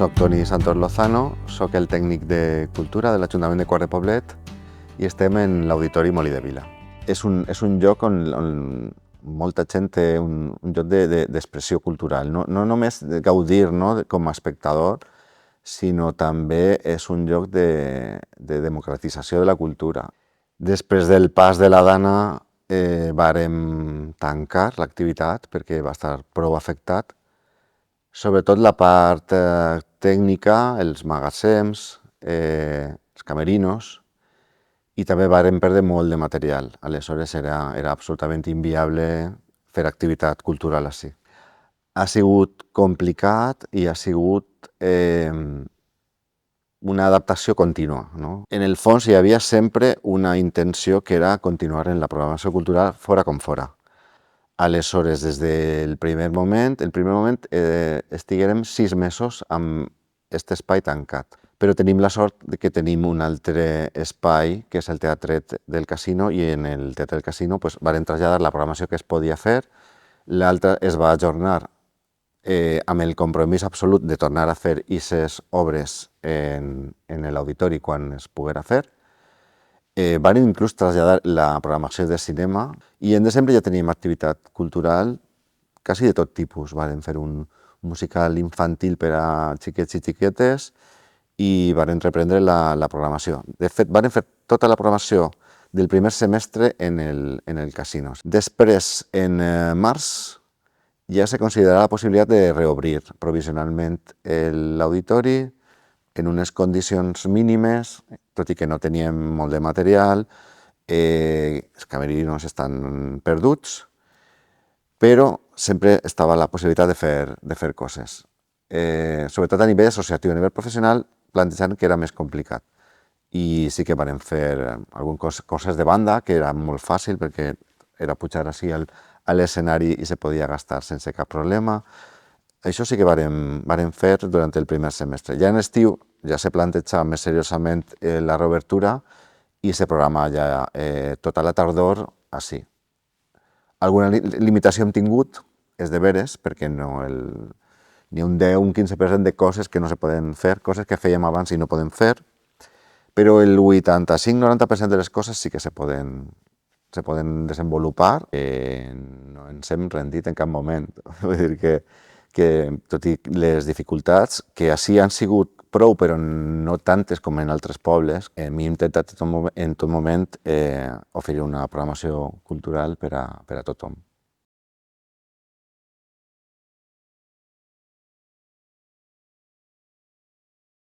Soc Toni Santos Lozano, soc el tècnic de Cultura de l'Ajuntament de Quart de Poblet i estem en l'Auditori Molí de Vila. És un lloc on molta gent té un lloc d'expressió cultural, no només de gaudir com a espectador, sinó també és un lloc de democratització de la cultura. Després del pas de la Dana vàrem tancar l'activitat perquè va estar prou afectat. Sobretot la part tècnica, els magatzems, els camerinos, i també vàrem perdre molt de material. Aleshores era absolutament inviable fer activitat cultural així. Ha sigut complicat i ha sigut una adaptació contínua. En el fons hi havia sempre una intenció que era continuar en la programació cultural fora com fora. Aleshores, des del primer moment estiguérem 6 mesos amb aquest espai tancat. Però tenim la sort que tenim un altre espai, que és el Teatret del Casino, i en el Teatre del Casino vàrem traslladar la programació que es podia fer. L'altra es va ajornar amb el compromís absolut de tornar a fer aquestes obres en l'auditori quan es poguera fer. Van inclús traslladar la programació de cinema i en desembre ja teníem activitat cultural quasi de tot tipus. Vam fer un musical infantil per a xiquets i xiquetes i vam reprendre la programació. De fet, vam fer tota la programació del primer semestre en el casino. Després, en març, ja se considerava la possibilitat de reobrir provisionalment l'auditori en unes condicions mínimes, tot i que no teníem molt de material, els camerinos estan perduts, però sempre estava la possibilitat de fer coses. Sobretot a nivell associatiu, a nivell professional, plantejant que era més complicat. I sí que vam fer algunes coses de banda, que era molt fàcil, perquè era pujar així a l'escenari i se podia gastar sense cap problema. Això sí que vàrem fer durant el primer semestre. Ja en estiu ja se planteja més seriosament la reobertura i se programa ja tota la tardor així. Alguna limitació hem tingut, és de veres, perquè n'hi ha un 10 o un 15% de coses que no se poden fer, coses que fèiem abans i no podem fer, però el 85-90% de les coses sí que se poden desenvolupar. No ens hem rendit en cap moment. Vull dir que tot i les dificultats, que així han sigut prou, però no tantes com en altres pobles, hem intentat en tot moment oferir una programació cultural per a tothom.